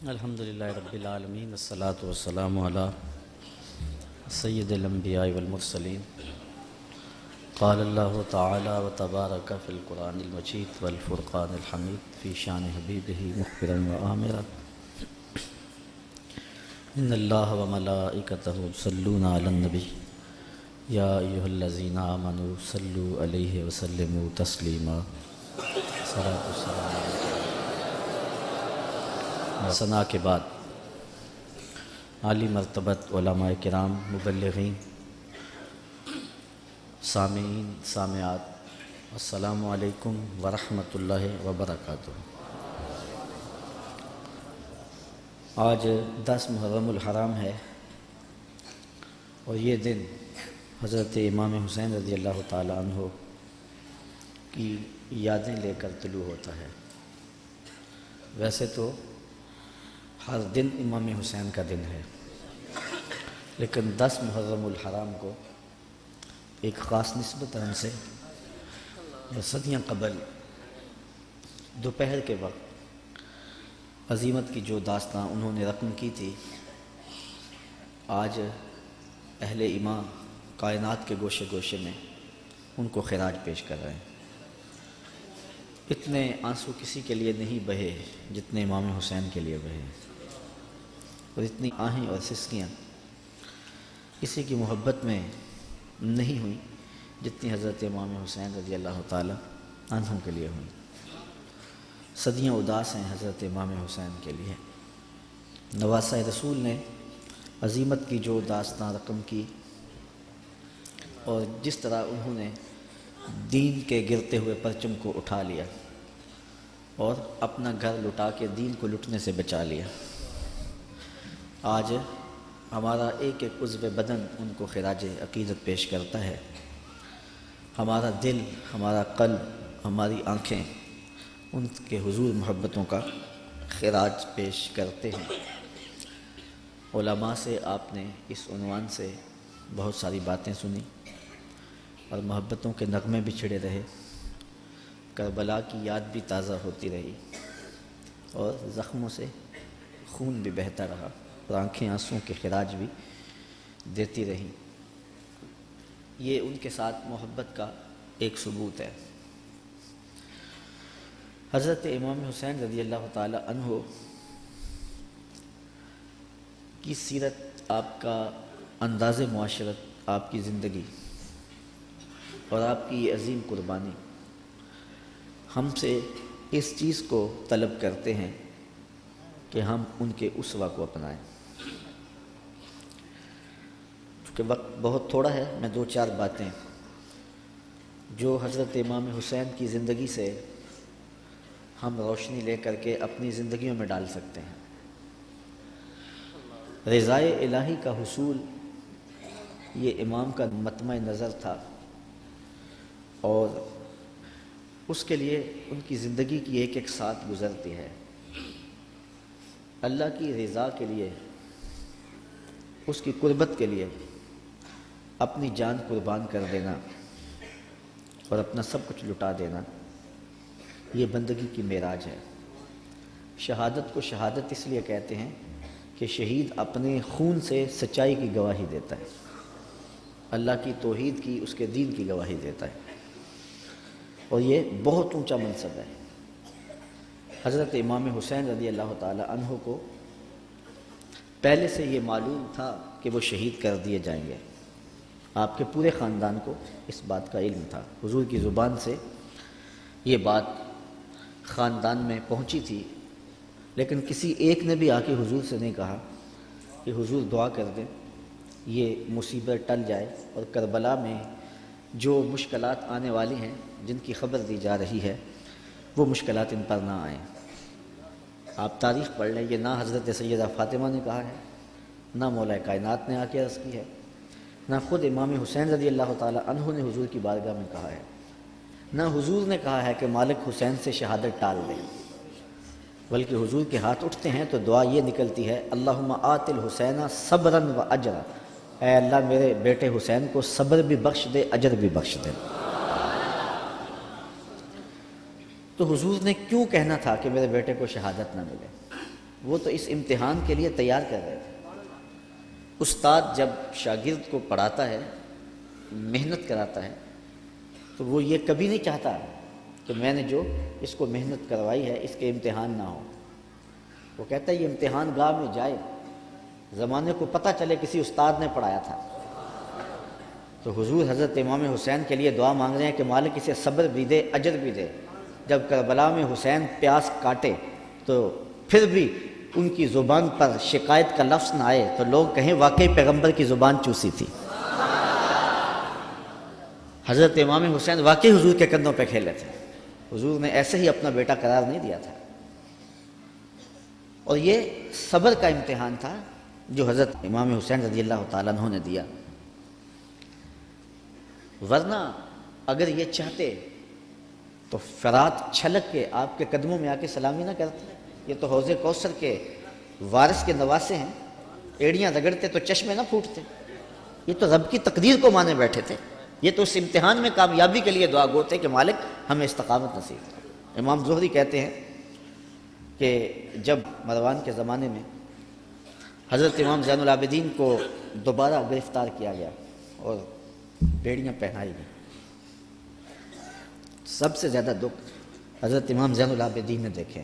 الحمدللہ رب العالمین والصلاة والسلام علی سید الانبیاء والمرسلین قال اللہ تعالی وتبارک فی القرآن المجید والفرقان الحمید فی شان حبیبہ مخبرا وآمرا ان اللہ وملائکتہ یصلون علی النبی یا ایہا الذین آمنوا صلوا علیہ وسلموا تسلیما صلاۃ والسلام علیکم۔ ثنا کے بعد عالی مرتبت علماء کرام، مبلغین، سامعین، سامعات، السلام علیکم ورحمۃ اللہ وبرکاتہ۔ آج 10 محرم الحرام ہے اور یہ دن حضرت امام حسین رضی اللہ تعالی عنہ کی یادیں لے کر طلوع ہوتا ہے۔ ویسے تو ہر دن امام حسین کا دن ہے، لیکن 10 محرم الحرام کو ایک خاص نسبت ان سے صدیاں قبل دوپہر کے وقت عظیمت کی جو داستاں انہوں نے رقم کی تھی، آج اہل ایمان کائنات کے گوشے گوشے میں ان کو خراج پیش کر رہے ہیں۔ اتنے آنسو کسی کے لیے نہیں بہے جتنے امام حسین کے لیے بہے، اور اتنی آہیں اور سسکیاں کسی کی محبت میں نہیں ہوئیں جتنی حضرت امام حسین رضی اللہ تعالی عنہ کے لیے ہوئیں۔ صدیاں اداس ہیں حضرت امام حسین کے لیے۔ نواسہ رسول نے عظیمت کی جو داستاں رقم کی اور جس طرح انہوں نے دین کے گرتے ہوئے پرچم کو اٹھا لیا اور اپنا گھر لٹا کے دین کو لٹنے سے بچا لیا، آج ہمارا ایک ایک عضو بدن ان کو خراج عقیدت پیش کرتا ہے۔ ہمارا دل، ہمارا قلب، ہماری آنکھیں ان کے حضور محبتوں کا خراج پیش کرتے ہیں۔ علماء سے آپ نے اس عنوان سے بہت ساری باتیں سنی اور محبتوں کے نغمے بھی چھڑے رہے، کربلا کی یاد بھی تازہ ہوتی رہی اور زخموں سے خون بھی بہتا رہا اور آنکھیں آنسوں کے خراج بھی دیتی رہیں۔ یہ ان کے ساتھ محبت کا ایک ثبوت ہے۔ حضرت امام حسین رضی اللہ تعالی عنہ کی سیرت، آپ کا انداز معاشرت، آپ کی زندگی اور آپ کی یہ عظیم قربانی ہم سے اس چیز کو طلب کرتے ہیں کہ ہم ان کے اسوہ کو اپنائیں۔ چونکہ وقت بہت تھوڑا ہے، میں 2-4 باتیں جو حضرت امام حسین کی زندگی سے ہم روشنی لے کر کے اپنی زندگیوں میں ڈال سکتے ہیں۔ رضائے الہی کا حصول یہ امام کا مطمع نظر تھا، اور اس کے لیے ان کی زندگی کی ایک ایک ساتھ گزرتی ہے۔ اللہ کی رضا کے لیے، اس کی قربت کے لیے اپنی جان قربان کر دینا اور اپنا سب کچھ لٹا دینا، یہ بندگی کی معراج ہے۔ شہادت کو شہادت اس لیے کہتے ہیں کہ شہید اپنے خون سے سچائی کی گواہی دیتا ہے، اللہ کی توحید کی، اس کے دین کی گواہی دیتا ہے، اور یہ بہت اونچا منصب ہے۔ حضرت امام حسین رضی اللہ تعالی عنہ کو پہلے سے یہ معلوم تھا کہ وہ شہید کر دیے جائیں گے۔ آپ کے پورے خاندان کو اس بات کا علم تھا، حضور کی زبان سے یہ بات خاندان میں پہنچی تھی، لیکن کسی ایک نے بھی آ کے حضور سے نہیں کہا کہ حضور دعا کر دیں یہ مصیبت ٹل جائے اور کربلا میں جو مشکلات آنے والی ہیں، جن کی خبر دی جا رہی ہے، وہ مشکلات ان پر نہ آئیں۔ آپ تاریخ پڑھ لیں، یہ نہ حضرت سیدہ فاطمہ نے کہا ہے، نہ مولا کائنات نے آ کے عرض کی ہے، نہ خود امام حسین رضی اللہ تعالی عنہ نے حضور کی بارگاہ میں کہا ہے، نہ حضور نے کہا ہے کہ مالک حسین سے شہادت ٹال دیں، بلکہ حضور کے ہاتھ اٹھتے ہیں تو دعا یہ نکلتی ہے، اللہم آت الحسین صبرا و اجرا، اے اللہ میرے بیٹے حسین کو صبر بھی بخش دے، اجر بھی بخش دے۔ تو حضور نے کیوں کہنا تھا کہ میرے بیٹے کو شہادت نہ ملے؟ وہ تو اس امتحان کے لیے تیار کر رہے تھے۔ استاد جب شاگرد کو پڑھاتا ہے، محنت کراتا ہے، تو وہ یہ کبھی نہیں چاہتا کہ میں نے جو اس کو محنت کروائی ہے اس کے امتحان نہ ہو۔ وہ کہتا ہے یہ امتحان گاہ میں جائے، زمانے کو پتہ چلے کسی استاد نے پڑھایا تھا۔ تو حضور حضرت امام حسین کے لیے دعا مانگ رہے ہیں کہ مالک اسے صبر بھی دے، اجر بھی دے۔ جب کربلا میں حسین پیاس کاٹے تو پھر بھی ان کی زبان پر شکایت کا لفظ نہ آئے تو لوگ کہیں واقعی پیغمبر کی زبان چوسی تھی۔ حضرت امام حسین واقعی حضور کے کندھوں پہ کھیلے تھے، حضور نے ایسے ہی اپنا بیٹا قرار نہیں دیا تھا۔ اور یہ صبر کا امتحان تھا جو حضرت امام حسین رضی اللہ تعالیٰ عنہ نے دیا، ورنہ اگر یہ چاہتے تو فرات چھلک کے آپ کے قدموں میں آ کے سلامی نہ کرتے۔ یہ تو حوض کوثر کے وارث کے نواسے ہیں، ایڑیاں رگڑتے تو چشمے نہ پھوٹتے۔ یہ تو رب کی تقدیر کو مانے بیٹھے تھے، یہ تو اس امتحان میں کامیابی کے لیے دعا گو تھے کہ مالک ہمیں استقامت نصیب کرے۔ امام زہری کہتے ہیں کہ جب مروان کے زمانے میں حضرت امام زین العابدین کو دوبارہ گرفتار کیا گیا اور بیڑیاں پہنائی گئیں، سب سے زیادہ دکھ حضرت امام زین العابدین نے دیکھے،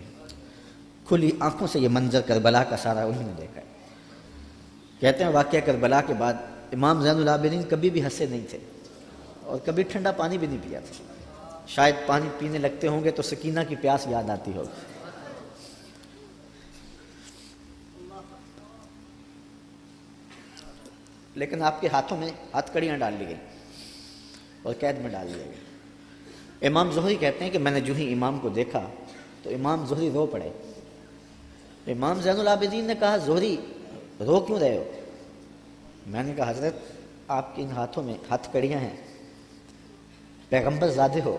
کھلی آنکھوں سے یہ منظر کربلا کا سارا انہوں نے دیکھا ہے۔ کہتے ہیں واقعہ کربلا کے بعد امام زین العابدین کبھی بھی ہنسے نہیں تھے اور کبھی ٹھنڈا پانی بھی نہیں پیا تھا۔ شاید پانی پینے لگتے ہوں گے تو سکینہ کی پیاس یاد آتی ہوگی۔ لیکن آپ کے ہاتھوں میں ہاتھ کڑیاں ڈال لی گئی اور قید میں ڈال دیا گیا۔ امام زہری کہتے ہیں کہ میں نے جو ہی امام کو دیکھا تو امام زہری رو پڑے۔ امام زین العابدین نے کہا زہری رو کیوں رہے ہو؟ میں نے کہا حضرت آپ کے ان ہاتھوں میں ہاتھ کڑیاں ہیں، پیغمبر زادے ہو،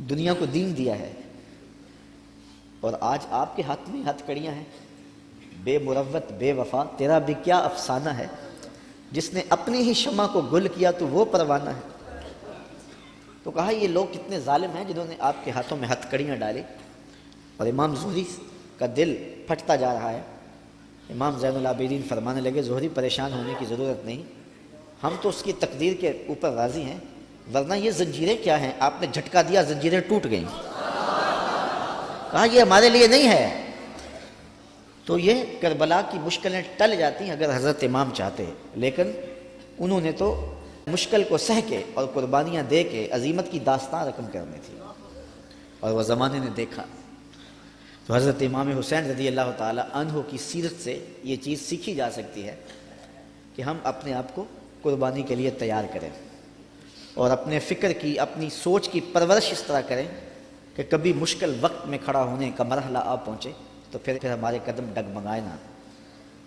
دنیا کو دین دیا ہے، اور آج آپ کے ہاتھ میں ہاتھ کڑیاں ہیں، بے مروت بے وفا تیرا بھی کیا افسانہ ہے، جس نے اپنی ہی شمع کو گل کیا تو وہ پروانہ ہے۔ تو کہا یہ لوگ کتنے ظالم ہیں جنہوں نے آپ کے ہاتھوں میں ہتھ کڑیاں ڈالی۔ اور امام زہری کا دل پھٹتا جا رہا ہے۔ امام زین العابدین فرمانے لگے زہری پریشان ہونے کی ضرورت نہیں، ہم تو اس کی تقدیر کے اوپر راضی ہیں، ورنہ یہ زنجیریں کیا ہیں، آپ نے جھٹکا دیا زنجیریں ٹوٹ گئیں۔ کہا یہ ہمارے لیے نہیں ہے۔ تو یہ کربلا کی مشکلیں ٹل جاتی ہیں اگر حضرت امام چاہتے، لیکن انہوں نے تو مشکل کو سہ کے اور قربانیاں دے کے عظیمت کی داستان رقم کرنی تھی، اور وہ زمانے نے دیکھا۔ تو حضرت امام حسین رضی اللہ تعالی عنہ کی سیرت سے یہ چیز سیکھی جا سکتی ہے کہ ہم اپنے آپ کو قربانی کے لیے تیار کریں اور اپنے فکر کی، اپنی سوچ کی پرورش اس طرح کریں کہ کبھی مشکل وقت میں کھڑا ہونے کا مرحلہ آ پہنچے تو پھر ہمارے قدم ڈگمگائے نہ،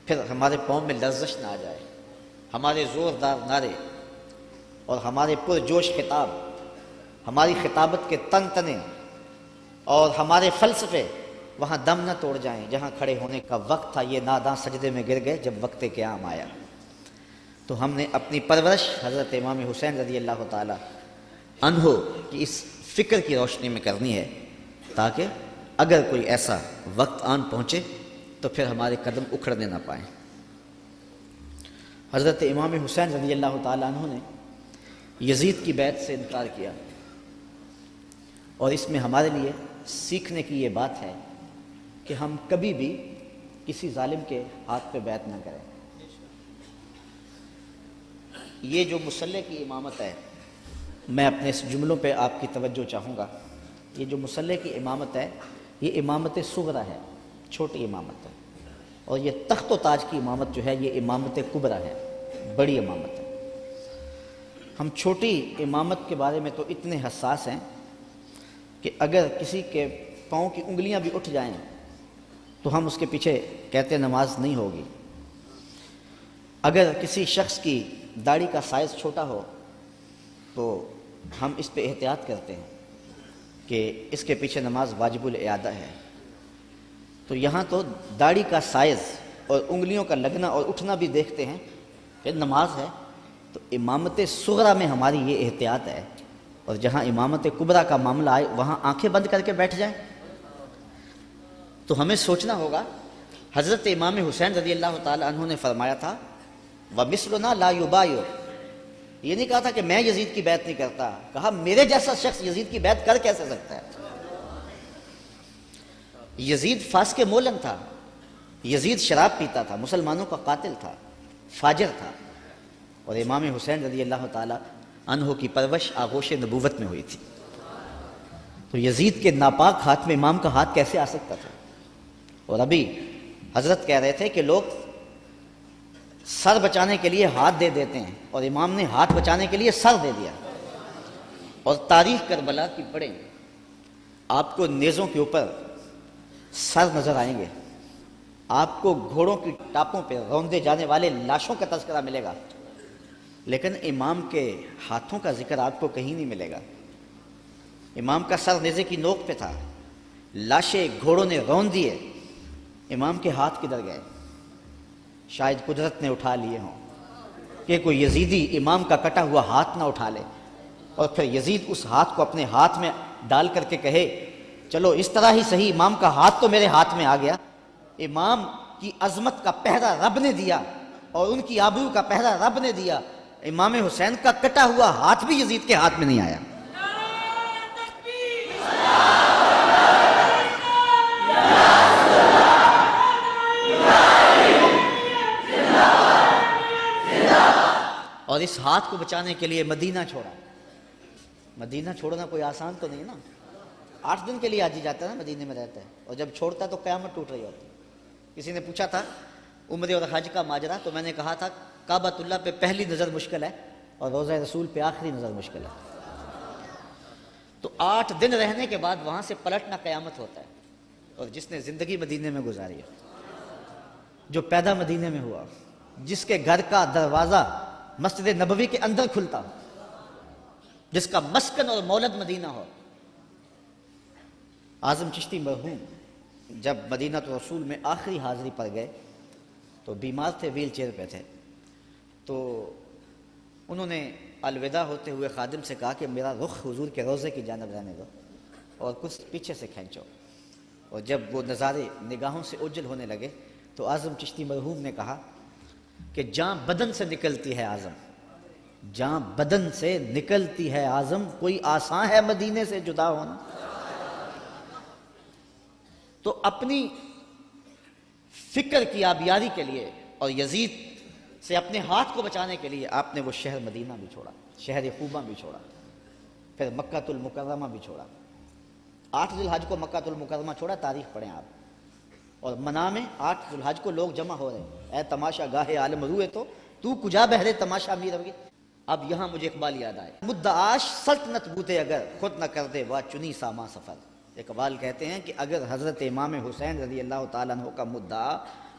پھر ہمارے پاؤں میں لرزش نہ آ جائے، ہمارے زوردار نعرے اور ہمارے پرجوش خطاب، ہماری خطابت کے تن تنے اور ہمارے فلسفے وہاں دم نہ توڑ جائیں جہاں کھڑے ہونے کا وقت تھا۔ یہ ناداں سجدے میں گر گئے جب وقت قیام آیا۔ تو ہم نے اپنی پرورش حضرت امام حسین رضی اللہ تعالی عنہ کی اس فکر کی روشنی میں کرنی ہے، تاکہ اگر کوئی ایسا وقت آن پہنچے تو پھر ہمارے قدم اکھڑنے نہ پائیں۔ حضرت امام حسین رضی اللہ تعالی عنہ نے یزید کی بیعت سے انکار کیا، اور اس میں ہمارے لیے سیکھنے کی یہ بات ہے کہ ہم کبھی بھی کسی ظالم کے ہاتھ پہ بیعت نہ کریں۔ یہ جو مصلی کی امامت ہے، میں اپنے اس جملوں پہ آپ کی توجہ چاہوں گا۔ یہ جو مصلی کی امامت ہے یہ امامت صغرا ہے، چھوٹی امامت ہے، اور یہ تخت و تاج کی امامت جو ہے یہ امامت کبریٰ ہے، بڑی امامت ہے۔ ہم چھوٹی امامت کے بارے میں تو اتنے حساس ہیں کہ اگر کسی کے پاؤں کی انگلیاں بھی اٹھ جائیں تو ہم اس کے پیچھے کہتے نماز نہیں ہوگی۔ اگر کسی شخص کی داڑھی کا سائز چھوٹا ہو تو ہم اس پہ احتیاط کرتے ہیں کہ اس کے پیچھے نماز واجب الاعادہ ہے۔ تو یہاں تو داڑھی کا سائز اور انگلیوں کا لگنا اور اٹھنا بھی دیکھتے ہیں کہ نماز ہے۔ تو امامت صغرا میں ہماری یہ احتیاط ہے، اور جہاں امامت کبریٰ کا معاملہ آئے وہاں آنکھیں بند کر کے بیٹھ جائیں۔ تو تو ہمیں سوچنا ہوگا، حضرت امام حسین رضی اللہ تعالی عنہ نے فرمایا تھا وَمِثْلُنَا لَا يُبَايِعُ، یہ نہیں کہا تھا کہ میں یزید کی بیعت نہیں کرتا، کہا میرے جیسا شخص یزید کی بیعت کر کیسے سکتا ہے؟ یزید فاسق مولن تھا، یزید شراب پیتا تھا، مسلمانوں کا قاتل تھا، فاجر تھا، اور امام حسین رضی اللہ تعالی عنہ کی پرورش آغوش نبوت میں ہوئی تھی، تو یزید کے ناپاک ہاتھ میں امام کا ہاتھ کیسے آ سکتا تھا؟ اور ابھی حضرت کہہ رہے تھے کہ لوگ سر بچانے کے لیے ہاتھ دے دیتے ہیں، اور امام نے ہاتھ بچانے کے لیے سر دے دیا۔ اور تاریخ کربلا کی پڑھیں، آپ کو نیزوں کے اوپر سر نظر آئیں گے، آپ کو گھوڑوں کی ٹاپوں پہ روندے جانے والے لاشوں کا تذکرہ ملے گا، لیکن امام کے ہاتھوں کا ذکر آپ کو کہیں نہیں ملے گا۔ امام کا سر نیزے کی نوک پہ تھا، لاشیں گھوڑوں نے روند دیے، امام کے ہاتھ کدھر گئے؟ شاید قدرت نے اٹھا لیے ہوں کہ کوئی یزیدی امام کا کٹا ہوا ہاتھ نہ اٹھا لے، اور پھر یزید اس ہاتھ کو اپنے ہاتھ میں ڈال کر کے کہے چلو اس طرح ہی صحیح، امام کا ہاتھ تو میرے ہاتھ میں آ گیا۔ امام کی عظمت کا پہرا رب نے دیا اور ان کی آبرو کا پہرا رب نے دیا، امام حسین کا کٹا ہوا ہاتھ بھی یزید کے ہاتھ میں نہیں آیا۔ اور اس ہاتھ کو بچانے کے لیے مدینہ چھوڑا۔ مدینہ چھوڑنا کوئی آسان تو نہیں نا، 8 دن کے لیے آج ہی جاتا ہے نا، مدینے میں رہتا ہے، اور جب چھوڑتا ہے تو قیامت ٹوٹ رہی ہوتی ہے۔ کسی نے پوچھا تھا عمرے اور حج کا ماجرا، تو میں نے کہا تھا کعبۃ اللہ پہ پہلی نظر مشکل ہے اور روضہ رسول پہ آخری نظر مشکل ہے۔ تو 8 دن رہنے کے بعد وہاں سے پلٹنا قیامت ہوتا ہے، اور جس نے زندگی مدینے میں گزاری ہے، جو پیدا مدینے میں ہوا، جس کے گھر کا دروازہ مسجد نبوی کے اندر کھلتا ہو، جس کا مسکن اور مولد مدینہ ہو۔ اعظم چشتی مرحوم جب مدینہ رسول میں آخری حاضری پر گئے تو بیمار تھے، ویل چیئر پہ تھے، تو انہوں نے الوداع ہوتے ہوئے خادم سے کہا کہ میرا رخ حضور کے روضے کی جانب رہنے دو اور کچھ پیچھے سے کھینچو۔ اور جب وہ نظارے نگاہوں سے اوجھل ہونے لگے تو اعظم چشتی مرحوم نے کہا کہ جاں بدن سے نکلتی ہے اعظم، جاں بدن سے نکلتی ہے اعظم، کوئی آسان ہے مدینے سے جدا ہونا؟ تو اپنی فکر کی آبیاری کے لیے اور یزید سے اپنے ہاتھ کو بچانے کے لیے آپ نے وہ شہر مدینہ بھی چھوڑا، شہر خوبہ بھی چھوڑا، پھر مکہ المکرمہ بھی چھوڑا۔ 8 ذی الحج کو مکہ المکرمہ چھوڑا، تاریخ پڑھیں آپ، اور منا میں 8 ذی الحج کو لوگ جمع ہو رہے ہیں، اے تماشا گاہ عالم روئے تو کجا بہرے تماشا میر ہوگی۔ اب یہاں مجھے اقبال یاد آئے، مدعاش سلطنت بوتے اگر خود نہ کر دے وا چنی ساما سفر۔ اقبال کہتے ہیں کہ اگر حضرت امام حسین رضی اللہ تعالیٰ عنہ کا مدعا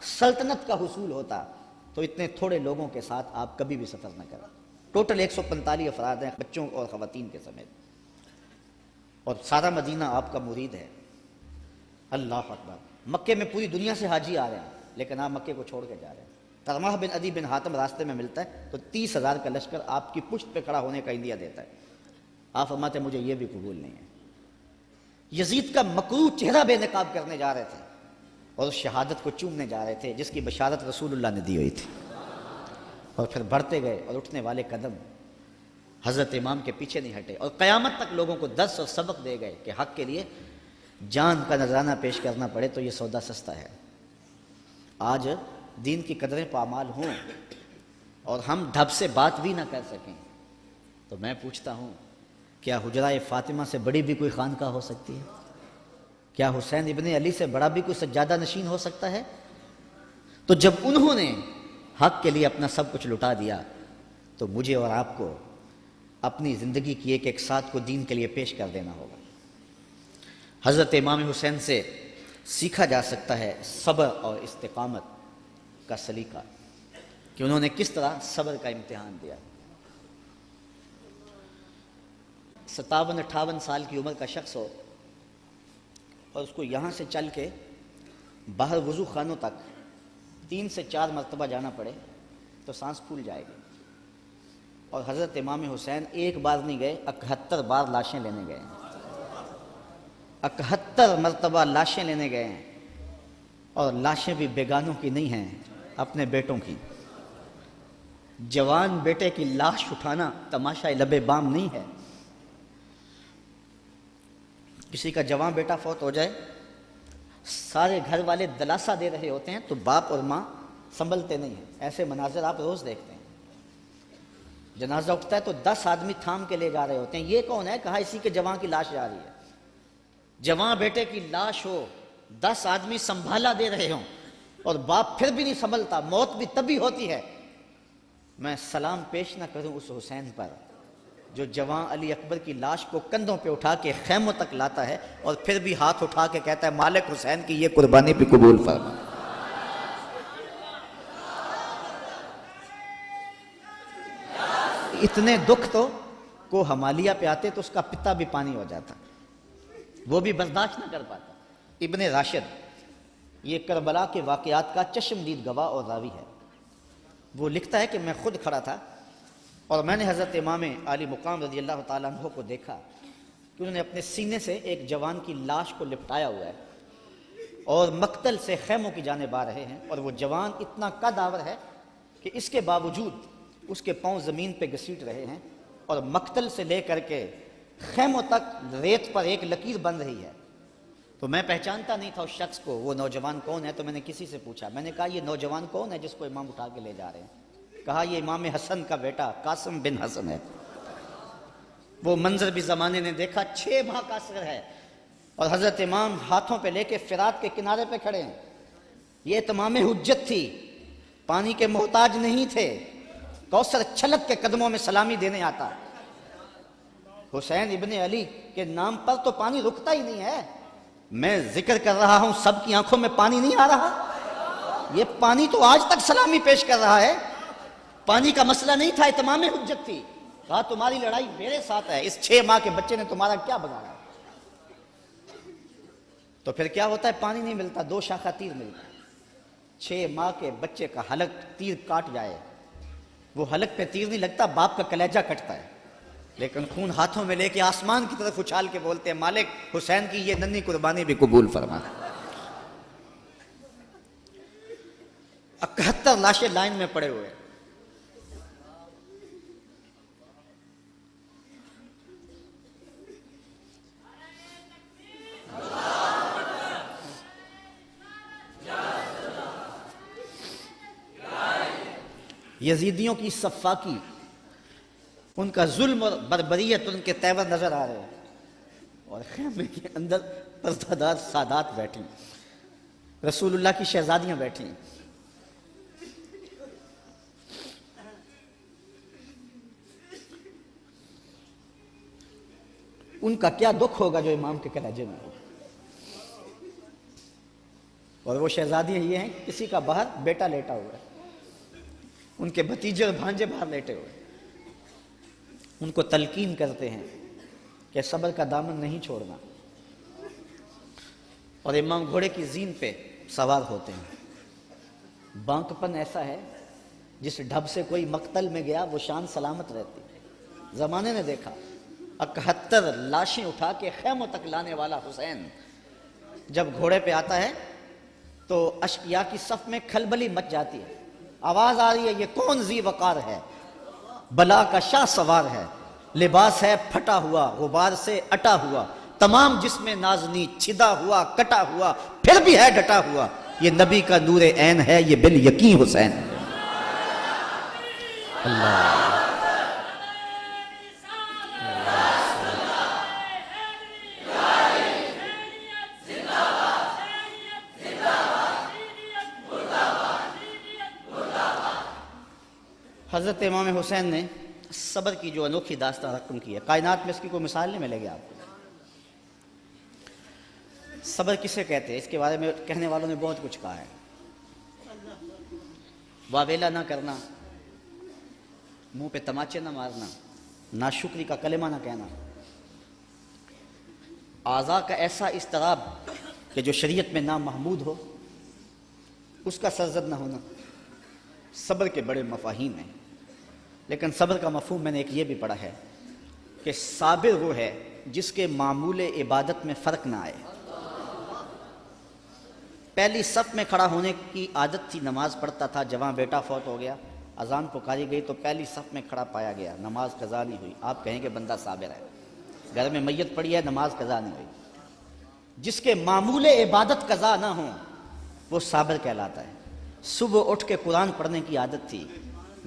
سلطنت کا حصول ہوتا تو اتنے تھوڑے لوگوں کے ساتھ آپ کبھی بھی سفر نہ کریں۔ ٹوٹل 145 افراد ہیں، بچوں اور خواتین کے سمیت، اور سارا مدینہ آپ کا مرید ہے۔ اللہ اکبر۔ مکے میں پوری دنیا سے حاجی آ رہے ہیں، لیکن آپ مکے کو چھوڑ کے جا رہے ہیں۔ طلحہ بن عدی بن حاتم راستے میں ملتا ہے تو 30,000 کا لشکر آپ کی پشت پہ کھڑا ہونے کا اندیا دیتا ہے۔ آپ فرماتے ہیں مجھے یہ بھی قبول نہیں ہے۔ یزید کا مکروہ چہرہ بے نقاب کرنے جا رہے تھے اور اس شہادت کو چومنے جا رہے تھے جس کی بشارت رسول اللہ نے دی ہوئی تھی، اور پھر بڑھتے گئے اور اٹھنے والے قدم حضرت امام کے پیچھے نہیں ہٹے، اور قیامت تک لوگوں کو درس اور سبق دے گئے کہ حق کے لیے جان کا نذرانہ پیش کرنا پڑے تو یہ سودا سستا ہے۔ آج دین کی قدریں پامال ہوں اور ہم ڈھب سے بات بھی نہ کر سکیں تو میں پوچھتا ہوں کیا حجرہ فاطمہ سے بڑی بھی کوئی خانقاہ ہو سکتی ہے؟ کیا حسین ابن علی سے بڑا بھی کوئی سجادہ نشین ہو سکتا ہے؟ تو جب انہوں نے حق کے لیے اپنا سب کچھ لٹا دیا تو مجھے اور آپ کو اپنی زندگی کی ایک ایک ساتھ کو دین کے لیے پیش کر دینا ہوگا۔ حضرت امام حسین سے سیکھا جا سکتا ہے صبر اور استقامت کا سلیقہ، کہ انہوں نے کس طرح صبر کا امتحان دیا۔ 57-58 سال کی عمر کا شخص ہو اور اس کو یہاں سے چل کے باہر وضو خانوں تک 3 سے 4 مرتبہ جانا پڑے تو سانس پھول جائے گی، اور حضرت امام حسین ایک بار نہیں گئے، 71 بار لاشیں لینے گئے ہیں، 71 مرتبہ لاشیں لینے گئے ہیں، اور لاشیں بھی بیگانوں کی نہیں ہیں، اپنے بیٹوں کی۔ جوان بیٹے کی لاش اٹھانا تماشا لبے بام نہیں ہے۔ کسی کا جوان بیٹا فوت ہو جائے، سارے گھر والے دلاسا دے رہے ہوتے ہیں تو باپ اور ماں سنبھلتے نہیں ہیں۔ ایسے مناظر آپ روز دیکھتے ہیں۔ جنازہ اٹھتا ہے تو 10 آدمی تھام کے لے جا رہے ہوتے ہیں۔ یہ کون ہے؟ کہا اسی کے جوان کی لاش جا رہی ہے۔ جوان بیٹے کی لاش ہو، 10 آدمی سنبھالا دے رہے ہوں اور باپ پھر بھی نہیں سنبھلتا، موت بھی تبھی ہوتی ہے۔ میں سلام پیش نہ کروں اس حسین پر جو جوان علی اکبر کی لاش کو کندھوں پہ اٹھا کے خیموں تک لاتا ہے اور پھر بھی ہاتھ اٹھا کے کہتا ہے مالک حسین کی یہ قربانی بھی قبول فرما۔ اتنے دکھ تو کو ہمالیہ پہ آتے تو اس کا پتا بھی پانی ہو جاتا، وہ بھی برداشت نہ کر پاتا۔ ابن راشد یہ کربلا کے واقعات کا چشمدید گواہ اور راوی ہے۔ وہ لکھتا ہے کہ میں خود کھڑا تھا اور میں نے حضرت امام عالی مقام رضی اللہ تعالیٰ عنہ کو دیکھا کہ انہوں نے اپنے سینے سے ایک جوان کی لاش کو لپٹایا ہوا ہے اور مقتل سے خیموں کی جانب آ رہے ہیں، اور وہ جوان اتنا قد آور ہے کہ اس کے باوجود اس کے پاؤں زمین پہ گھسیٹ رہے ہیں اور مقتل سے لے کر کے خیموں تک ریت پر ایک لکیر بن رہی ہے۔ تو میں پہچانتا نہیں تھا اس شخص کو، وہ نوجوان کون ہے؟ تو میں نے کسی سے پوچھا، میں نے کہا یہ نوجوان کون ہے جس کو امام اٹھا کے لے جا رہے ہیں؟ کہا یہ امام حسن کا بیٹا قاسم بن حسن ہے۔ وہ منظر بھی زمانے نے دیکھا، 6 ماہ کا عسر ہے اور حضرت امام ہاتھوں پہ لے کے فرات کے کنارے پہ کھڑے ہیں۔ یہ تمام حجت تھی، پانی کے محتاج نہیں تھے، کوثر چھلک کے قدموں میں سلامی دینے آتا۔ حسین ابن علی کے نام پر تو پانی رکتا ہی نہیں ہے۔ میں ذکر کر رہا ہوں، سب کی آنکھوں میں پانی نہیں آ رہا؟ یہ پانی تو آج تک سلامی پیش کر رہا ہے۔ پانی کا مسئلہ نہیں تھا، اتمام حجت تھی۔ کہا تمہاری لڑائی میرے ساتھ ہے، اس 6 ماہ کے بچے نے تمہارا کیا بگاڑا؟ تو پھر کیا ہوتا ہے؟ پانی نہیں ملتا، 2 شاخہ تیر ملتا ہے۔ 6 ماہ کے بچے کا حلق تیر کاٹ جائے، وہ حلق پہ تیر نہیں لگتا، باپ کا کلیجہ کٹتا ہے، لیکن خون ہاتھوں میں لے کے آسمان کی طرف اچھال کے بولتے ہیں مالک حسین کی یہ ننھی قربانی بھی قبول فرما۔ 71 لاشیں لائن میں پڑے ہوئے۔ یزیدیوں کی صفاقی، ان کا ظلم اور بربریت ان کے تیور نظر آ رہے ہیں، اور خیمے کے اندر پردہ سادات بیٹھی، رسول اللہ کی شہزادیاں بیٹھی۔ ان کا کیا دکھ ہوگا جو امام کے کلیجے میں ہو۔ اور وہ شہزادیاں یہ ہیں، کسی کا باہر بیٹا لیٹا ہوا ہے، ان کے بھتیجے اور بھانجے باہر لیٹے ہوئے، ان کو تلقین کرتے ہیں کہ صبر کا دامن نہیں چھوڑنا، اور امام گھوڑے کی زین پہ سوار ہوتے ہیں۔ بانکپن ایسا ہے جس ڈھب سے کوئی مقتل میں گیا وہ شان سلامت رہتی ہے۔ زمانے نے دیکھا 71 لاشیں اٹھا کے خیموں تک لانے والا حسین جب گھوڑے پہ آتا ہے تو اشقیاء کی صف میں کھلبلی مچ جاتی ہے، آواز آ رہی ہے یہ کون ذی وقار ہے، بلا کا شاہ سوار ہے، لباس ہے پھٹا ہوا غبار سے اٹا ہوا، تمام جسم نازنی چھدا ہوا کٹا ہوا، پھر بھی ہے ڈٹا ہوا، یہ نبی کا نور عین ہے، یہ بال یقین حسین۔ اللہ حضرت امام حسین نے صبر کی جو انوکھی داستان رقم کی ہے، کائنات میں اس کی کوئی مثال نہیں ملے گی آپ کو۔ صبر کسے کہتے ہیں؟ اس کے بارے میں کہنے والوں نے بہت کچھ کہا ہے۔ واویلا نہ کرنا، منہ پہ تماچے نہ مارنا، ناشکری کا کلمہ نہ کہنا، اعضاء کا ایسا اضطراب کہ جو شریعت میں نامحمود ہو اس کا سرزد نہ ہونا، صبر کے بڑے مفاہیم ہیں۔ لیکن صبر کا مفہوم میں نے ایک یہ بھی پڑھا ہے کہ صابر وہ ہے جس کے معمول عبادت میں فرق نہ آئے۔ پہلی صف میں کھڑا ہونے کی عادت تھی، نماز پڑھتا تھا، جوان بیٹا فوت ہو گیا، اذان پکاری گئی تو پہلی صف میں کھڑا پایا گیا، نماز قضا نہیں ہوئی، آپ کہیں کہ بندہ صابر ہے۔ گھر میں میت پڑی ہے، نماز قضا نہیں ہوئی، جس کے معمول عبادت قضا نہ ہوں وہ صابر کہلاتا ہے۔ صبح اٹھ کے قرآن پڑھنے کی عادت تھی،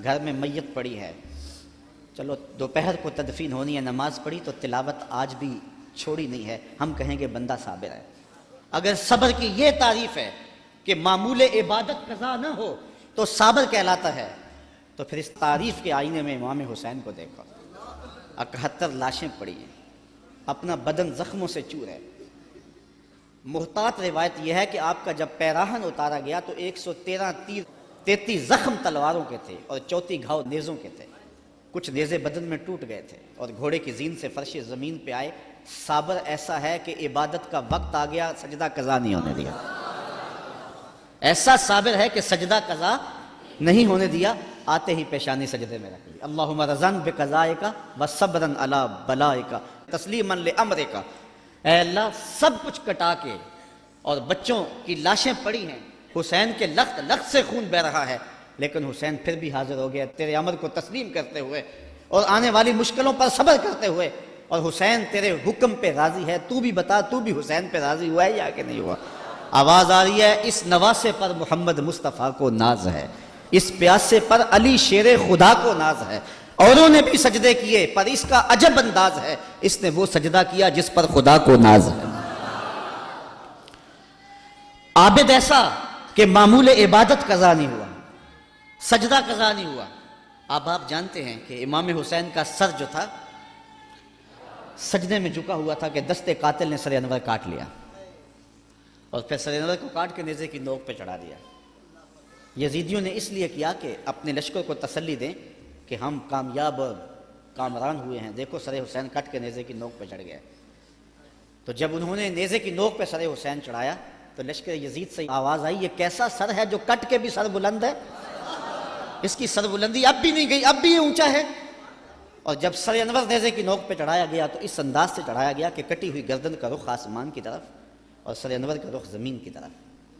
گھر میں میت پڑی ہے، چلو دوپہر کو تدفین ہونی ہے، نماز پڑھی تو تلاوت آج بھی چھوڑی نہیں ہے، ہم کہیں گے بندہ صابر ہے۔ اگر صبر کی یہ تعریف ہے کہ معمول عبادت قضا نہ ہو تو صابر کہلاتا ہے، تو پھر اس تعریف کے آئینے میں امام حسین کو دیکھو، 71 لاشیں پڑی ہیں، اپنا بدن زخموں سے چور ہے۔ محتاط روایت یہ ہے کہ آپ کا جب پیراہن اتارا گیا تو 113 تیر، 33 زخم تلواروں کے تھے اور 34 گھاؤ نیزوں کے تھے، کچھ نیزے بدن میں ٹوٹ گئے تھے، اور گھوڑے کی زین سے فرش زمین پہ آئے۔ صابر ایسا ہے کہ عبادت کا وقت آ گیا، سجدہ قضا نہیں ہونے دیا، ایسا صابر ہے کہ سجدہ قضا نہیں ہونے دیا، آتے ہی پیشانی سجدے میں رکھ لی، اللہم رضن بقضائک وصبرن علی بلائک تسلیما لامرک، اے اللہ سب کچھ کٹا کے، اور بچوں کی لاشیں پڑی ہیں، حسین کے لخت لخت سے خون بہ رہا ہے، لیکن حسین پھر بھی حاضر ہو گیا تیرے امر کو تسلیم کرتے ہوئے اور آنے والی مشکلوں پر صبر کرتے ہوئے، اور حسین تیرے حکم پہ راضی ہے، تو بھی بتا تو بھی حسین پہ راضی ہوا ہے یا کہ نہیں ہوا؟ آواز آ رہی ہے، اس نواسے پر محمد مصطفیٰ کو ناز ہے، اس پیاسے پر علی شیر خدا کو ناز ہے، اوروں نے بھی سجدے کیے پر اس کا عجب انداز ہے، اس نے وہ سجدہ کیا جس پر خدا کو ناز ہے۔ عابد ایسا کہ معمول عبادت قضا نہیں ہوا، سجدہ قضا نہیں ہوا۔ اب آپ جانتے ہیں کہ امام حسین کا سر جو تھا سجدے میں جھکا ہوا تھا کہ دست قاتل نے سر انور کاٹ لیا، اور پھر سر انور کو کاٹ کے نیزے کی نوک پہ چڑھا دیا۔ یزیدیوں نے اس لیے کیا کہ اپنے لشکر کو تسلی دیں کہ ہم کامیاب اور کامران ہوئے ہیں، دیکھو سر حسین کٹ کے نیزے کی نوک پہ چڑھ گیا۔ تو جب انہوں نے نیزے کی نوک پہ سر حسین چڑھایا تو لشکر یزید سے آواز آئی، یہ کیسا سر ہے جو کٹ کے بھی سر بلند ہے، اس کی سر بلندی اب بھی نہیں گئی، اب بھی یہ اونچا ہے۔ اور جب سر انور نیزے کی نوک پہ چڑھایا گیا تو اس انداز سے چڑھایا گیا کہ کٹی ہوئی گردن کا رخ آسمان کی طرف اور سر انور کا رخ زمین کی طرف۔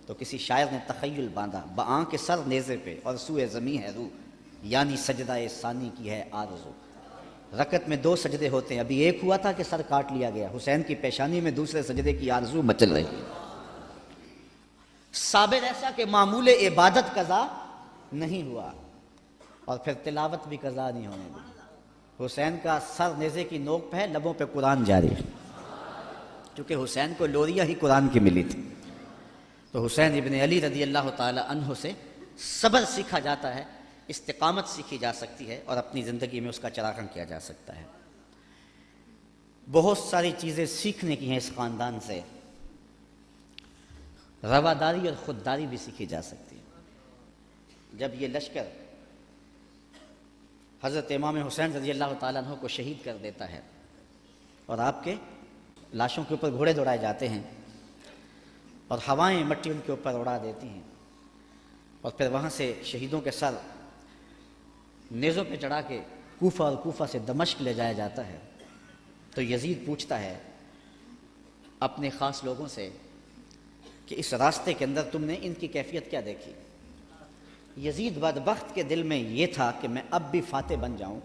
تو کسی شاعر نے تخیل باندھا، بآں کے سر نیزے پہ اور سوئے زمین ہے روح، یعنی سجدہ ثانی کی ہے آرزو۔ رکعت میں 2 سجدے ہوتے ہیں، ابھی ایک ہوا تھا کہ سر کاٹ لیا گیا، حسین کی پیشانی میں دوسرے سجدے کی آرزو مچل رہی ہے۔ صابر ایسا کہ معمول عبادت قضا نہیں ہوا، اور پھر تلاوت بھی قضا نہیں ہونے دی۔ حسین کا سر نیزے کی نوک پہ ہے، لبوں پہ قرآن جاری ہے، کیونکہ حسین کو لوریاں ہی قرآن کی ملی تھی۔ تو حسین ابن علی رضی اللہ تعالی عنہ سے صبر سیکھا جاتا ہے، استقامت سیکھی جا سکتی ہے، اور اپنی زندگی میں اس کا چراغاں کیا جا سکتا ہے۔ بہت ساری چیزیں سیکھنے کی ہیں اس خاندان سے، رواداری اور خودداری بھی سیکھی جا سکتی ہے۔ جب یہ لشکر حضرت امام حسین رضی اللہ تعالیٰ عنہ کو شہید کر دیتا ہے اور آپ کے لاشوں کے اوپر گھوڑے دوڑائے جاتے ہیں اور ہوائیں مٹی ان کے اوپر اڑا دیتی ہیں، اور پھر وہاں سے شہیدوں کے سر نیزوں پہ چڑھا کے کوفہ اور کوفہ سے دمشق لے جایا جاتا ہے، تو یزید پوچھتا ہے اپنے خاص لوگوں سے کہ اس راستے کے اندر تم نے ان کی کیفیت کیا دیکھی؟ یزید بدبخت کے دل میں یہ تھا کہ میں اب بھی فاتح بن جاؤں،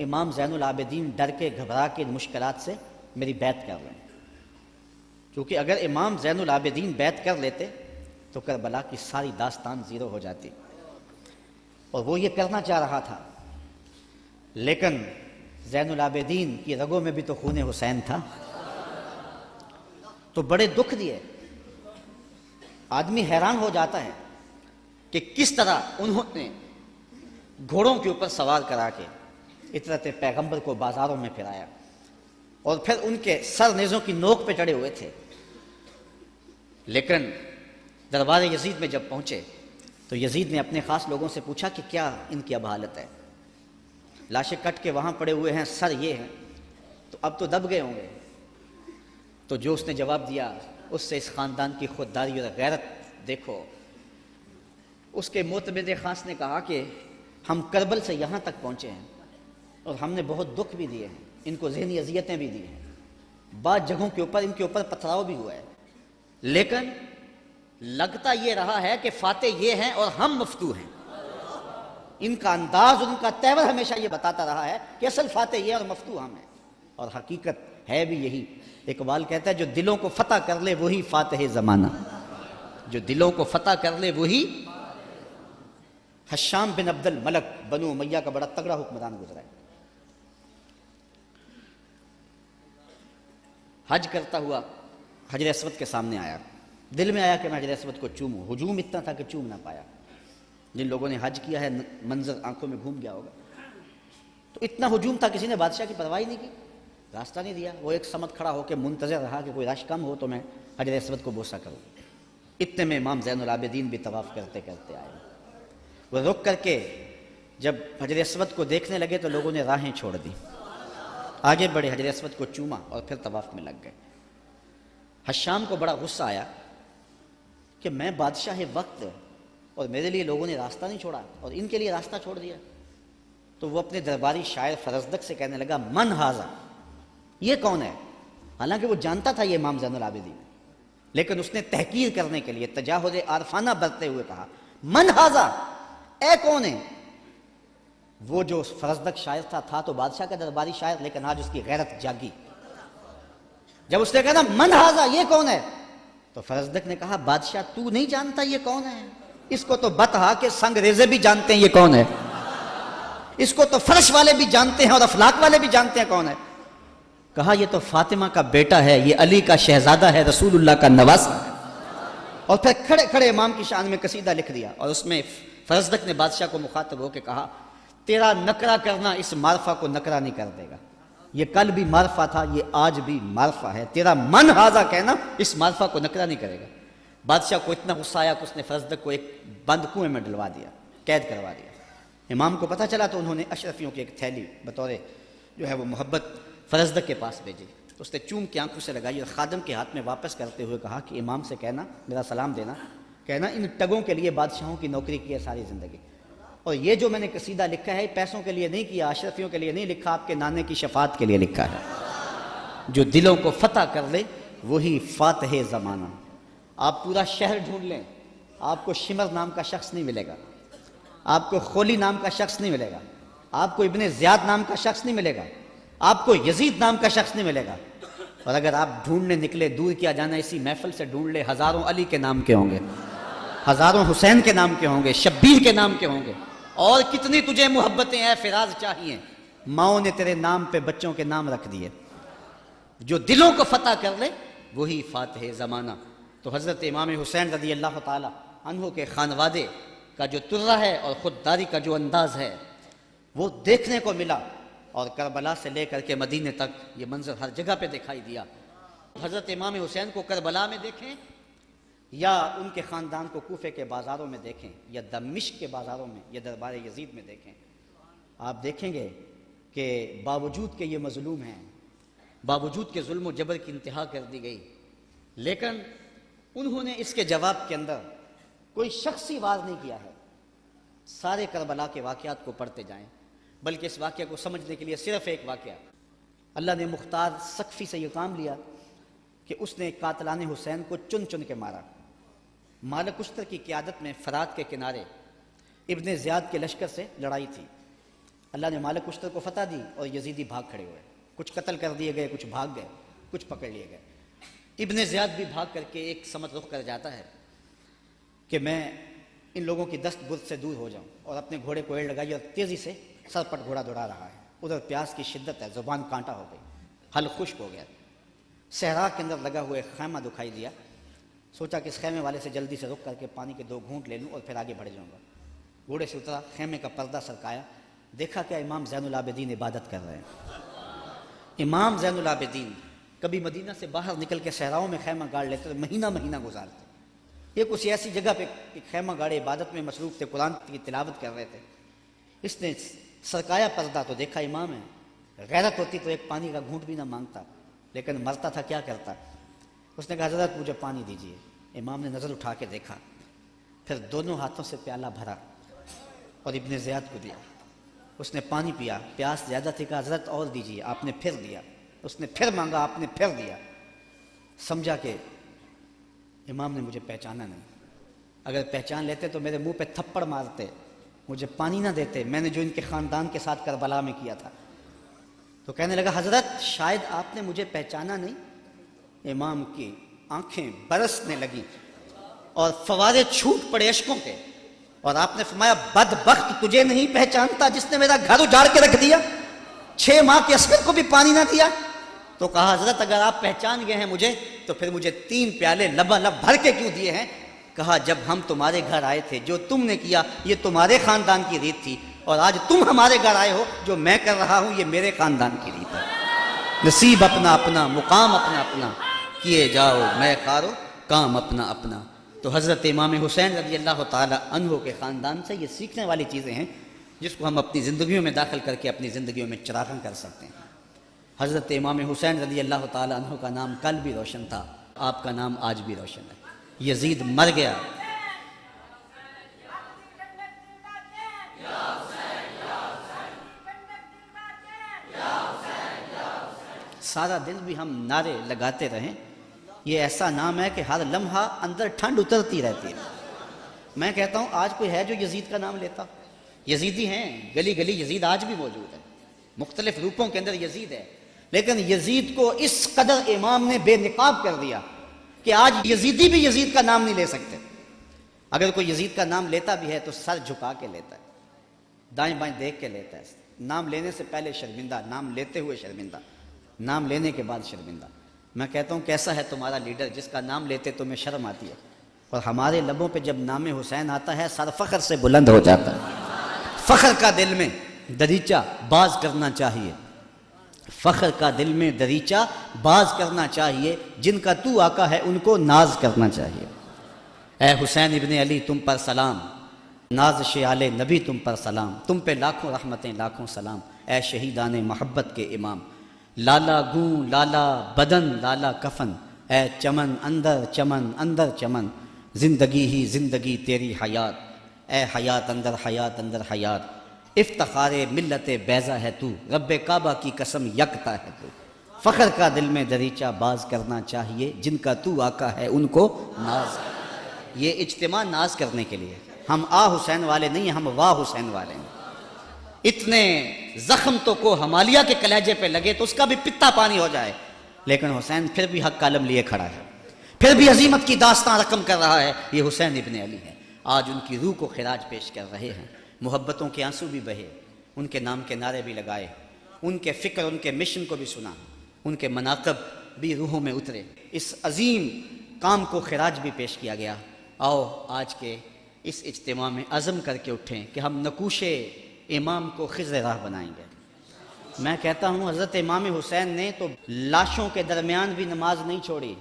امام زین العابدین ڈر کے گھبرا کے مشکلات سے میری بیعت کر لیں، کیونکہ اگر امام زین العابدین بیعت کر لیتے تو کربلا کی ساری داستان زیرو ہو جاتی، اور وہ یہ کرنا چاہ رہا تھا، لیکن زین العابدین کی رگوں میں بھی تو خون حسین تھا، تو بڑے دکھ دیے۔ آدمی حیران ہو جاتا ہے کہ کس طرح انہوں نے گھوڑوں کے اوپر سوار کرا کے اطرت پیغمبر کو بازاروں میں پھرایا، اور پھر ان کے سر نیزوں کی نوک پہ چڑھے ہوئے تھے، لیکن دربار یزید میں جب پہنچے تو یزید نے اپنے خاص لوگوں سے پوچھا کہ کیا ان کی اب حالت ہے؟ لاشیں کٹ کے وہاں پڑے ہوئے ہیں، سر یہ ہیں، تو اب تو دب گئے ہوں گے۔ تو جو اس نے جواب دیا اس سے اس خاندان کی خودداری اور غیرت دیکھو۔ اس کے معتمد خاص نے کہا کہ ہم کربل سے یہاں تک پہنچے ہیں اور ہم نے بہت دکھ بھی دیے ہیں، ان کو ذہنی اذیتیں بھی دی ہیں، بعض جگہوں کے اوپر ان کے اوپر پتھراؤ بھی ہوا ہے، لیکن لگتا یہ رہا ہے کہ فاتح یہ ہیں اور ہم مفتو ہیں. ان کا انداز اور ان کا تیور ہمیشہ یہ بتاتا رہا ہے کہ اصل فاتح یہ اور مفتو ہم ہیں. اور حقیقت ہے بھی یہی. اقبال کہتا ہے جو دلوں کو فتح کر لے وہی فاتح زمانہ. جو دلوں کو فتح کر لے وہی. حشام بن عبد الملک بنو امیہ کا بڑا تگڑا حکمران گزرا ہے. حج کرتا ہوا حجر اسود کے سامنے آیا. دل میں آیا کہ میں حجر اسود کو چوموں. ہجوم اتنا تھا کہ چوم نہ پایا. جن لوگوں نے حج کیا ہے منظر آنکھوں میں گھوم گیا ہوگا. تو اتنا ہجوم تھا کسی نے بادشاہ کی پرواہ نہیں کی, راستہ نہیں دیا. وہ ایک سمت کھڑا ہو کے منتظر رہا کہ کوئی رش کم ہو تو میں حجر اسود کو بوسہ کروں. اتنے میں امام زین العابدین بھی طواف کرتے کرتے آئے. وہ رک کر کے جب حجر اسود کو دیکھنے لگے تو لوگوں نے راہیں چھوڑ دی, آگے بڑھے, حجر اسود کو چوما اور پھر طواف میں لگ گئے. حشام کو بڑا غصہ آیا کہ میں بادشاہ وقت اور میرے لیے لوگوں نے راستہ نہیں چھوڑا اور ان کے لیے راستہ چھوڑ دیا. تو وہ اپنے درباری شاعر فرزدق سے کہنے لگا من ہاذا, یہ کون ہے؟ حالانکہ وہ جانتا تھا یہ امام زین العابدین, لیکن اس نے تحقیر کرنے کے لیے تجاہل عارفانہ برتتے ہوئے کہا من ہاذا, اے کون ہے؟ وہ جو فرزدق شاعر تھا تو بادشاہ کا درباری شاعر, لیکن آج اس کی غیرت جاگی. جب اس نے کہا من ہاذا, یہ کون ہے؟ تو فرزدق نے کہا بادشاہ تو نہیں جانتا یہ کون ہے؟ اس کو تو بتہا کہ سنگ ریزے بھی جانتے ہیں یہ کون ہے. اس کو تو فرش والے بھی جانتے ہیں اور افلاک والے بھی جانتے ہیں کون ہے. کہا یہ تو فاطمہ کا بیٹا ہے, یہ علی کا شہزادہ ہے, رسول اللہ کا نواسہ ہے. اور پھر کھڑے کھڑے امام کی شان میں قصیدہ لکھ دیا. اور اس میں فرزدق نے بادشاہ کو مخاطب ہو کے کہا تیرا نکرہ کرنا اس معرفہ کو نکرہ نہیں کر دے گا. یہ کل بھی معرفہ تھا, یہ آج بھی معرفہ ہے. تیرا من ہاذا کہنا اس معرفہ کو نکرہ نہیں کرے گا. بادشاہ کو اتنا غصہ آیا کہ اس نے فرزدق کو ایک بند کنویں میں ڈلوا دیا, قید کروا دیا. امام کو پتہ چلا تو انہوں نے اشرفیوں کی ایک تھیلی بطور جو ہے وہ محبت فرزدق کے پاس بھیجی. اس نے چوم کے آنکھوں سے لگائی اور خادم کے ہاتھ میں واپس کرتے ہوئے کہا کہ امام سے کہنا, میرا سلام دینا, کہنا ان ٹگوں کے لیے بادشاہوں کی نوکری کی ہے ساری زندگی. اور یہ جو میں نے قصیدہ لکھا ہے پیسوں کے لیے نہیں کیا, اشرفیوں کے لیے نہیں لکھا, آپ کے نانے کی شفاعت کے لیے لکھا ہے. جو دلوں کو فتح کر لے وہی فاتح زمانہ. آپ پورا شہر ڈھونڈ لیں, آپ کو شمر نام کا شخص نہیں ملے گا, آپ کو خولی نام کا شخص نہیں ملے گا, آپ کو ابن زیاد نام کا شخص نہیں ملے گا, آپ کو یزید نام کا شخص نہیں ملے گا. اور اگر آپ ڈھونڈنے نکلے, دور کیا جانا, اسی محفل سے ڈھونڈ لے, ہزاروں علی کے نام کے ہوں گے, ہزاروں حسین کے نام کے ہوں گے, شبیر کے نام کے ہوں گے. اور کتنی تجھے محبتیں اے فراز چاہیے, ماؤں نے تیرے نام پہ بچوں کے نام رکھ دیے. جو دلوں کو فتح کر لے وہی فاتح زمانہ. تو حضرت امام حسین رضی اللہ تعالی عنہ کے خانوادے کا جو ترہ ہے اور خودداری کا جو انداز ہے وہ دیکھنے کو ملا. اور کربلا سے لے کر کے مدینے تک یہ منظر ہر جگہ پہ دکھائی دیا. حضرت امام حسین کو کربلا میں دیکھیں یا ان کے خاندان کو کوفے کے بازاروں میں دیکھیں یا دمشق کے بازاروں میں یا دربار یزید میں دیکھیں, آپ دیکھیں گے کہ باوجود کہ یہ مظلوم ہیں, باوجود کہ ظلم و جبر کی انتہا کر دی گئی, لیکن انہوں نے اس کے جواب کے اندر کوئی شخصی وار نہیں کیا ہے. سارے کربلا کے واقعات کو پڑھتے جائیں, بلکہ اس واقعہ کو سمجھنے کے لیے صرف ایک واقعہ, اللہ نے مختار سقفی سے یہ کام لیا کہ اس نے قاتلان حسین کو چن چن کے مارا. مالک اشتر کی قیادت میں فرات کے کنارے ابن زیاد کے لشکر سے لڑائی تھی. اللہ نے مالک اشتر کو فتح دی اور یزیدی بھاگ کھڑے ہوئے. کچھ قتل کر دیے گئے, کچھ بھاگ گئے, کچھ پکڑ لیے گئے. ابن زیاد بھی بھاگ کر کے ایک سمت رخ کر جاتا ہے کہ میں ان لوگوں کی دست برد سے دور ہو جاؤں, اور اپنے گھوڑے کو ایڑ لگائی اور تیزی سے سر پٹ گھوڑا دوڑا رہا ہے. ادھر پیاس کی شدت ہے, زبان کانٹا ہو گئی, حل خشک ہو گیا. صحرا کے اندر لگا ہوئے خیمہ دکھائی دیا. سوچا کہ اس خیمے والے سے جلدی سے رک کر کے پانی کے 2 گھونٹ لے لوں اور پھر آگے بڑھ جاؤں گا. گھوڑے سے اترا, خیمے کا پردہ سرکایا, دیکھا کہ امام زین العابدین عبادت کر رہے ہیں. امام زین العابدین کبھی مدینہ سے باہر نکل کے صحراؤں میں خیمہ گاڑ لیتے تھے, مہینہ مہینہ گزارتے. یہ کچھ ایسی جگہ پہ خیمہ گاڑے عبادت میں مصروف تھے, قرآن کی تلاوت کر رہے تھے. اس نے سرکایا پردہ تو دیکھا امام ہے. غیرت ہوتی تو ایک پانی کا گھونٹ بھی نہ مانگتا, لیکن مرتا تھا کیا کرتا. اس نے کہا حضرت مجھے پانی دیجیے. امام نے نظر اٹھا کے دیکھا, پھر دونوں ہاتھوں سے پیالہ بھرا اور ابن زیاد کو دیا. اس نے پانی پیا, پیاس زیادہ تھی, کہا حضرت اور دیجیے. آپ نے پھر دیا. اس نے پھر مانگا, آپ نے پھر دیا. سمجھا کہ امام نے مجھے پہچانا نہیں، اگر پہچان لیتے تو میرے منہ پہ تھپڑ مارتے، مجھے پانی نہ دیتے، میں نے جو ان کے خاندان کے ساتھ کربلا میں کیا تھا۔ تو کہنے لگا حضرت شاید آپ نے مجھے پہچانا نہیں۔ امام کی آنکھیں برسنے لگیں اور فوارے چھوٹ پڑے اشکوں کے، اور آپ نے فرمایا بدبخت تجھے نہیں پہچانتا جس نے میرا گھر اجاڑ کے رکھ دیا، 6 ماہ کے عسکر کو بھی پانی نہ دیا۔ تو کہا حضرت اگر آپ پہچان گئے ہیں مجھے تو پھر مجھے 3 پیالے لبالب بھر کے کیوں دیے ہیں؟ کہا جب ہم تمہارے گھر آئے تھے جو تم نے کیا یہ تمہارے خاندان کی ریت تھی، اور آج تم ہمارے گھر آئے ہو جو میں کر رہا ہوں یہ میرے خاندان کی ریت ہے۔ نصیب اپنا اپنا، مقام اپنا اپنا، کیے جاؤ میں خارو کام اپنا اپنا۔ تو حضرت امام حسین رضی اللہ تعالی عنہ کے خاندان سے یہ سیکھنے والی چیزیں ہیں جس کو ہم اپنی زندگیوں میں داخل کر کے اپنی زندگیوں میں چراغاں کر سکتے ہیں۔ حضرت امام حسین رضی اللہ تعالی عنہ کا نام کل بھی روشن تھا، آپ کا نام آج بھی روشن ہے۔ یزید مر گیا، سارا دن بھی ہم نعرے لگاتے رہیں، یہ ایسا نام ہے کہ ہر لمحہ اندر ٹھنڈ اترتی رہتی ہے۔ میں کہتا ہوں آج کوئی ہے جو یزید کا نام لیتا؟ یزیدی ہیں، گلی گلی یزید آج بھی موجود ہے، مختلف روپوں کے اندر یزید ہے، لیکن یزید کو اس قدر امام نے بے نقاب کر دیا کہ آج یزیدی بھی یزید کا نام نہیں لے سکتے۔ اگر کوئی یزید کا نام لیتا بھی ہے تو سر جھکا کے لیتا ہے، دائیں بائیں دیکھ کے لیتا ہے، نام لینے سے پہلے شرمندہ، نام لیتے ہوئے شرمندہ، نام لینے کے بعد شرمندہ۔ میں کہتا ہوں کیسا ہے تمہارا لیڈر جس کا نام لیتے تمہیں شرم آتی ہے، اور ہمارے لبوں پہ جب نام حسین آتا ہے سر فخر سے بلند ہو جاتا ہے۔ فخر کا دل میں دریچہ باز کرنا چاہیے، فخر کا دل میں دریچہ باز کرنا چاہیے، جن کا تو آقا ہے ان کو ناز کرنا چاہیے۔ اے حسین ابن علی تم پر سلام، ناز شعال نبی تم پر سلام، تم پہ لاکھوں رحمتیں لاکھوں سلام، اے شہیدان محبت کے امام۔ لالا گوں لالا بدن لالا کفن، اے چمن اندر چمن، زندگی ہی زندگی تیری حیات، اے حیات اندر حیات، افتخار ملت بیضا ہے تو، رب کعبہ کی قسم یکتا ہے تو۔ فخر کا دل میں دریچہ باز کرنا چاہیے، جن کا تو آقا ہے ان کو ناز۔ یہ اجتماع ناز کرنے کے لیے، ہم آ حسین والے نہیں ہیں، ہم واہ حسین والے ہیں۔ اتنے زخم تو کو ہمالیہ کے کلیجے پہ لگے تو اس کا بھی پتا پانی ہو جائے، لیکن حسین پھر بھی حق کالم لیے کھڑا ہے، پھر بھی عظیمت کی داستان رقم کر رہا ہے۔ یہ حسین ابن علی ہے، آج ان کی روح کو خراج پیش کر رہے ہیں، محبتوں کے آنسو بھی بہے، ان کے نام کے نعرے بھی لگائے، ان کے فکر ان کے مشن کو بھی سنا، ان کے مناقب بھی روحوں میں اترے، اس عظیم کام کو خراج بھی پیش کیا گیا۔ آؤ آج کے اس اجتماع میں عزم کر کے اٹھیں کہ ہم نقوش امام کو خضر راہ بنائیں گے۔ میں کہتا ہوں حضرت امام حسین نے تو لاشوں کے درمیان بھی نماز نہیں چھوڑی،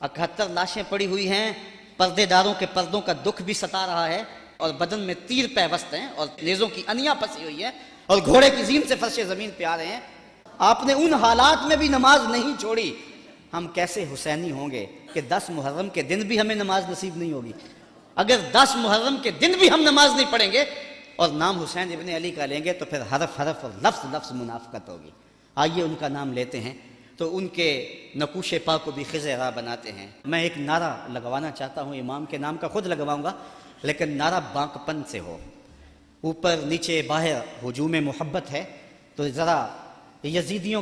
71 لاشیں پڑی ہوئی ہیں، پردے داروں کے پردوں کا دکھ بھی ستا رہا ہے، اور بدن میں تیر پیوست ہیں، اور نیزوں کی انیاں پھنسی ہوئی ہیں، اور گھوڑے کی زین سے فرش زمین پہ آ رہے ہیں۔ آپ نے ان حالات میں بھی نماز نہیں چھوڑی۔ ہم کیسے حسینی ہوں گے کہ 10 محرم کے دن بھی ہمیں نماز نصیب نہیں ہوگی؟ اگر 10 محرم کے دن بھی ہم نماز نہیں پڑھیں گے اور نام حسین ابن علی کا لیں گے تو پھر حرف حرف اور لفظ لفظ منافقت ہوگی۔ آئیے ان کا نام لیتے ہیں تو ان کے نقوش پا کو بھی خضر راہ بناتے ہیں۔ میں ایک نعرہ لگوانا چاہتا ہوں، امام کے نام کا خود لگواؤں گا، لیکن نعرہ بانک پن سے ہو، اوپر نیچے باہر ہجوم محبت ہے، تو ذرا یزیدیوں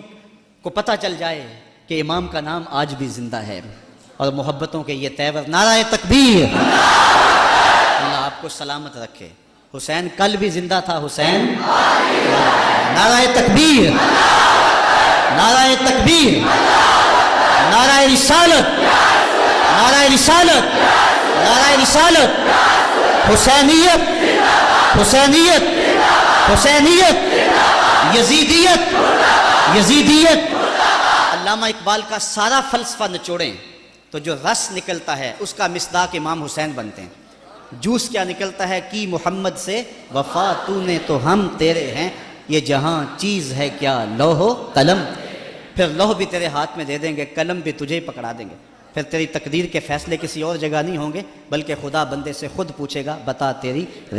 کو پتہ چل جائے کہ امام کا نام آج بھی زندہ ہے، اور محبتوں کے یہ تیور نعرہ تکبیر۔ اللہ آپ کو سلامت رکھے۔ حسین کل بھی زندہ تھا، حسین نعرہ تکبیر، نعرہ تکبیر، نعرہ رسالت، نعرہ رسالت، نعرہ رسالت، حسینیت، حسینیت، حسینیت، یزیدیت، یزیدیت۔ علامہ اقبال کا سارا فلسفہ نچوڑیں تو جو رس نکلتا ہے اس کا مصداق امام حسین بنتے ہیں۔ جوس کیا نکلتا ہے؟ کی محمد سے وفا تو نے تو ہم تیرے ہیں، یہ جہاں چیز ہے کیا لوح و قلم، پھر لوح بھی تیرے ہاتھ میں دے دیں گے، قلم بھی تجھے پکڑا دیں گے، پھر تیری تقدیر کے فیصلے کسی اور جگہ نہیں ہوں گے، بلکہ خدا بندے سے خود پوچھے گا بتا تیری رضا۔